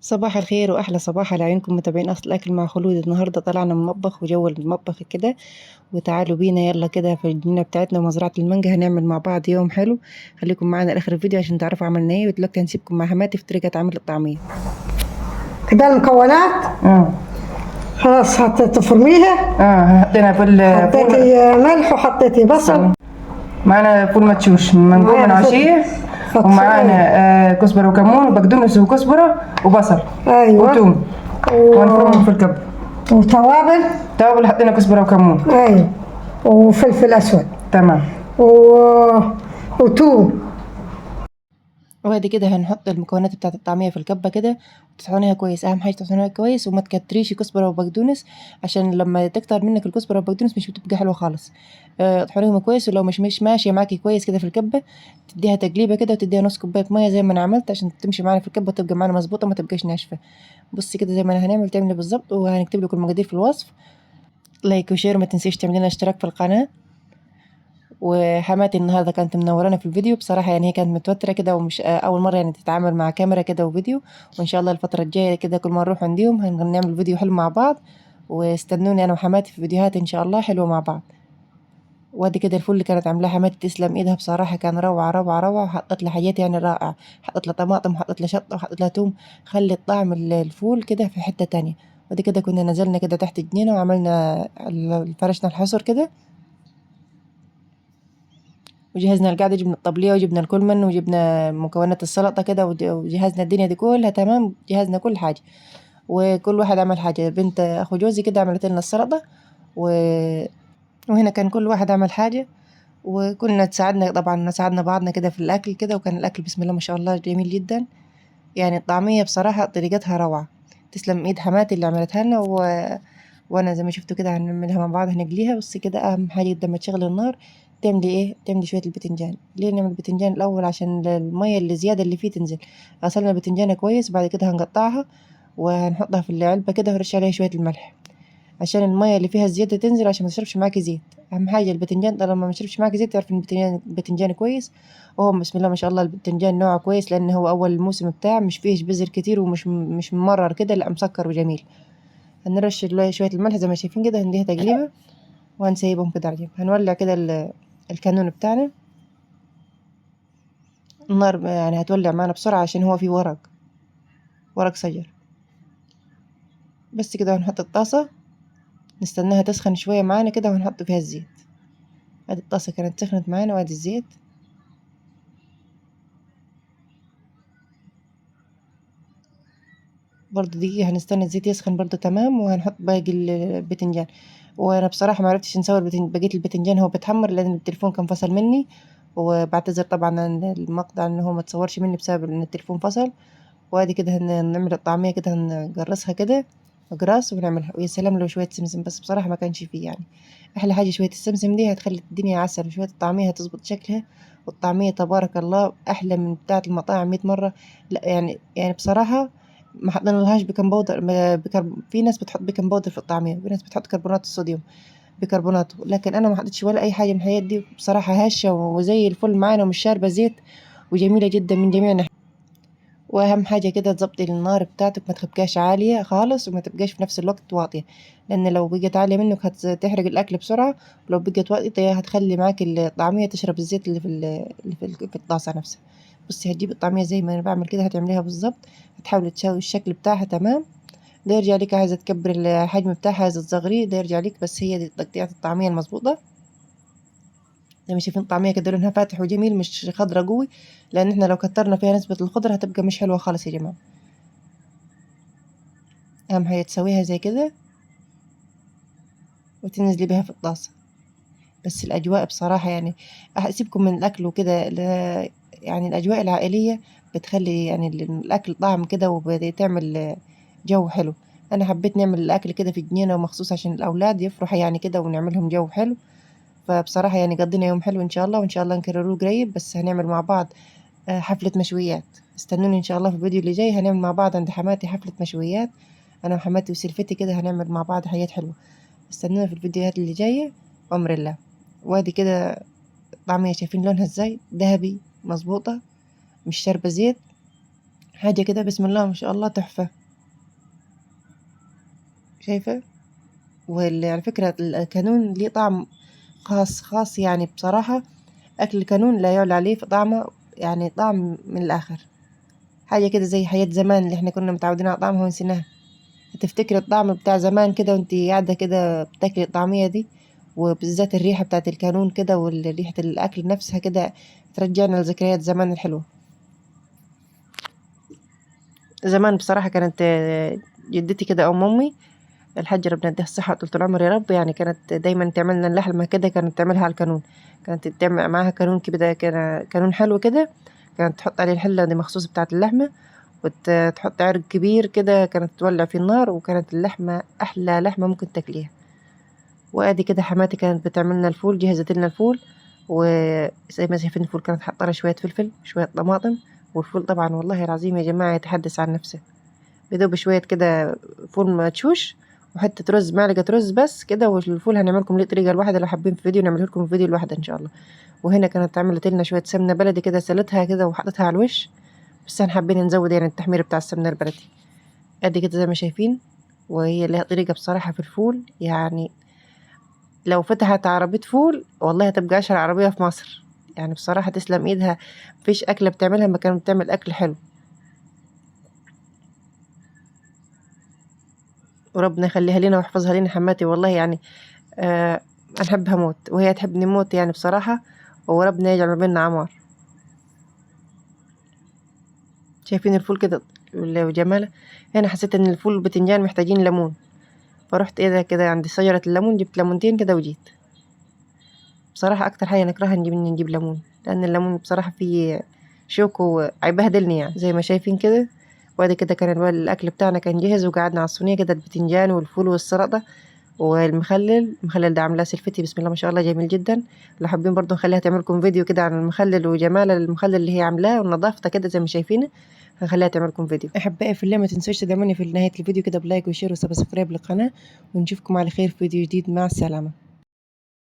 صباح الخير واحلى صباح على عيونكم متابعين اصل الاكل مع خلود. النهارده طلعنا من المطبخ وجو المطبخ كده، وتعالوا بينا يلا كده في الجنينه بتاعتنا ومزرعه المانجا هنعمل مع بعض يوم حلو. خليكم معانا لاخر الفيديو عشان تعرفوا عملنا ايه، ودلوقتي هنسيبكم مع حماتي في طريقه عمل الطعميه. كده المكونات. اه خلاص تفرميها. حطينا حطيتي ملح وحطيتي بصل. معانا فول مدشوش منقوع من عشيه، ومعانا كزبره وكمون وبقدونس وكزبره وبصل. ايوه وتوم ونفرمهم في الكب. توابل حطينا كزبره وكمون. ايوه وفلفل اسود. تمام. و... وتوم. وبعد كده هنحط المكونات بتاعه الطعميه في الكبه كده وتطحنيها كويس. اهم حاجه تطحنيها كويس وما تكتريش كزبره وبقدونس، عشان لما تكتر منك الكزبره والبقدونس مش بتبقى حلوه خالص. اطحنيهم كويس، ولو مش ماشيه معاكي كويس كده في الكبه تديها تقليبه كده وتديها نص كوبايه ميه زي ما انا عملت عشان تمشي معانا في الكبه وتبقى معانا مظبوطه ما تبقاش ناشفه. بصي كده زي ما انا هنعمل تعملي بالظبط، وهنكتب لكم المقادير في الوصف. لايك وشير، وما تنسيش تعملي لنا اشتراك في القناه. وحماتي النهارده كانت منورانا في الفيديو بصراحه، يعني هي كانت متوتره كده ومش اول مره يعني تتعامل مع كاميرا كده وفيديو. وان شاء الله الفتره الجايه كده كل ما نروح عنديهم هنعمل فيديو حلو مع بعض، واستنوني انا وحماتي في فيديوهات ان شاء الله حلوه مع بعض. وادي كده الفول اللي كانت عاملاه حماتي تسلم ايدها بصراحه، كان روعه روعه روعه، وحطت له حاجات يعني رائعه، حطت له طماطم وحطت له شطه وحطت له توم، خلت طعم الفول كده في حته تانية. ودي كده كنا نزلنا كده تحت الجنينه وعملنا فرشنا الحصر كده، وجهزنا القعدة، جبنا الطبلية وجبنا الكلمن وجبنا مكونات السلطة كده، وجهزنا الدنيا دي كلها تمام، جهزنا كل حاجة. وكل واحد عمل حاجة، بنت أخو جوزي كده عملت لنا السلطة و... وهنا كان كل واحد عمل حاجة، وكلنا تساعدنا طبعا، ساعدنا بعضنا كده في الأكل كده، وكان الأكل بسم الله ما شاء الله جميل جدا. يعني الطعمية بصراحة طريقتها روعة، تسلم إيد حماتي اللي عملتها لنا وانا زي ما شفتوا كده هنعملها مع بعض، هنقليها. بس كده اهم حاجه لما تشغلي النار تعملي ايه، تعملي شويه البتنجان. ليه نعمل البتنجان الاول؟ عشان الميه اللي زياده اللي فيه تنزل. غسلنا البتنجانه كويس، وبعد كده هنقطعها وهنحطها في العلبه كده ونرش عليها شويه الملح عشان الميه اللي فيها الزياده تنزل، عشان ما تشربش معاكي زيت. اهم حاجه البتنجان طالما ما يشربش معاكي زيت تعرف ان البتنجان كويس. وهو بسم الله ما شاء الله البتنجان نوعه كويس، لان هو اول الموسم بتاعه، مش فيه بذر كتير ومش ممرر كده، لا مسكر وجميل. هنرش شوية الملح زي ما شايفين كده، هنديها تقليبة وهنسيبهم كده على جنب. هنولع كده الكانون بتاعنا. النار يعني هتولع معانا بسرعة عشان هو فيه ورق شجر. بس كده هنحط الطاسة نستناها تسخن شوية معانا كده، وهنحط فيها الزيت. ادي الطاسة كانت سخنت معانا، وادي الزيت. برضو دقيقة هنستنى الزيت يسخن برضو تمام، وهنحط باقي البتنجان. وانا بصراحة ما عرفتش نصور بقية البتنجان هو بيتحمر لان التليفون كان فصل مني، وبعتذر طبعا عن المقطع ان هو ما تصورش مني بسبب ان التليفون فصل. وادي كده هنعمل الطعمية كده، هنجرسها كده اجراس ونعملها. ويا سلام لو شوية سمسم، بس بصراحة ما كانش فيه يعني. احلى حاجة شوية السمسم دي هتخلي الدنيا عسل، وشوية الطعمية هتظبط شكلها. والطعمية تبارك الله احلى من بتاعة المطاعم 100 مرة. لا يعني بصراحة ما حطينا لهاش بيكنج باودر. في ناس بتحط بيكنج باودر في الطعمية، وفي ناس بتحط كربونات الصوديوم بيكربونات، لكن انا ما حطيتش ولا اي حاجة من الحاجات دي. بصراحة هشة وزي الفل معانا ومش شاربة زيت، وجميلة جدا من جميع الناحيات. واهم حاجه كده تظبطي النار بتاعتك، ما تبقاش عاليه خالص وما تبقاش في نفس الوقت واطيه، لان لو بقت عاليه منك هتحرق الاكل بسرعه، ولو بقت واطيه هتخلي معاكي الطعميه تشرب الزيت اللي في الطاسه نفسها. بصي هتجيبي الطعميه زي ما انا بعمل كده، هتعمليها بالظبط. هتحاولي تساوي الشكل بتاعها تمام. ده يرجع لك، عايزه تكبري الحجم بتاعها، عايزه تصغريه، ده يرجع لك، بس هي دي تقطيعه الطعميه المظبوطه. زي ما شايفين الطعمية كده لونها فاتح وجميل، مش خضرة قوي، لان احنا لو كترنا فيها نسبة الخضرة هتبقى مش حلوة خالص يا جماعة. اهم حاجة تسويها زي كده وتنزلي بيها في الطاسة. بس الاجواء بصراحة يعني سيبكم من الاكل وكده، يعني الاجواء العائلية بتخلي يعني الاكل طعم كده وبتعمل جو حلو. انا حبيت نعمل الاكل كده في جنينة مخصوص عشان الاولاد يفرحوا يعني كده، ونعملهم جو حلو. فبصراحة يعني قضينا يوم حلو ان شاء الله، وان شاء الله نكرروه قريب. بس هنعمل مع بعض حفلة مشويات. استنوني ان شاء الله في الفيديو اللي جاي، هنعمل مع بعض عند حماتي حفلة مشويات، انا وحماتي وسلفتي كده هنعمل مع بعض حاجات حلوة. استنونا في الفيديوهات اللي جاية بأمر الله. وادي كده طعمية، شايفين لونها ازاي ذهبي مظبوطة، مش شاربة زيت، حاجة كده بسم الله ما شاء الله تحفة. شايفة؟ على فكرة الكانون ليه طعم خاص يعني بصراحة. أكل الكانون لا يعلى عليه في طعمه، يعني طعم من الآخر. حاجة كده زي حياة زمان اللي احنا كنا متعودين على طعمها ونسيناها. تفتكر الطعم بتاع زمان كده وانتي قاعدة كده بتاكلي الطعمية دي، وبالذات الريحة بتاعت الكانون كده وريحة الأكل نفسها كده ترجعنا لذكريات زمان الحلوة. زمان بصراحة كانت جدتي كده أو أمي الحاجة ربنا يديها الصحة طول العمر يا رب، يعني كانت دايما تعملنا اللحمة كده، كانت تعملها على الكانون. كانت تعمل معاها كانون كده، كان كانون حلو كده. كانت تحط عليه الحلة دي مخصوص بتاعة اللحمة، وتحط عرق كبير كده، كانت تولع في النار، وكانت اللحمة أحلى لحمة ممكن تاكليها. وادي كده حماتي كانت بتعملنا الفول، جهزت لنا الفول، وزي ما شايفين الفول كانت حاطه شوية فلفل شوية طماطم. والفول طبعا والله العظيم يا جماعة يتحدث عن نفسه. بدوب شوية كده فول مدشوش وحتة رز، معلقة رز بس كده. والفول هنعمل لكم ليه طريقة الواحدة، لو حابين في فيديو نعمل لكم فيديو الواحدة إن شاء الله. وهنا كانت عملت لنا شوية سمنة بلدي كده، سلتها كده وحطيتها على الوش، بس احنا حابين نزود يعني التحمير بتاع السمنة البلدي. ادي كده زي ما شايفين. وهي لها طريقة بصراحة في الفول، يعني لو فتحت عربية فول والله هتبقى أشهر عربية في مصر. يعني بصراحة تسلم ايدها، مفيش أكلة بتعملها ما كانت بتعمل أكل حلو. وربنا يخليها لنا ويحفظها لنا حماتي والله يعني. أنا أحبها موت وهي تحبني موت يعني بصراحة. وربنا يجعل ما بيننا عمار. شايفين الفول كده وجماله. هنا حسيت ان الفول والبتنجان محتاجين ليمون، فرحت ايه ده كده عند شجرة الليمون، جبت ليمونتين كده وجيت. بصراحة أكتر حاجة نكرهها نجيب ليمون، لأن الليمون بصراحة فيه شوك وهيبهدلني يعني زي ما شايفين كده. وادي كده كان الأكل بتاعنا كان جاهز، وقعدنا على الصينية كده البتنجان والفول والسلطة المخلل ده عاملاه سلفتي بسم الله ما شاء الله جميل جدا. لو حابين برضو نخليها تعمل لكم فيديو كده عن المخلل وجمال المخلل اللي هي عاملاه ونظافته كده زي ما شايفين، هنخليها تعمل لكم فيديو. احبائي في الله ما تنسوش تدعموني في نهاية الفيديو كده بلايك وشير وسبسكرايب للقناة، ونشوفكم على خير في فيديو جديد. مع السلامة.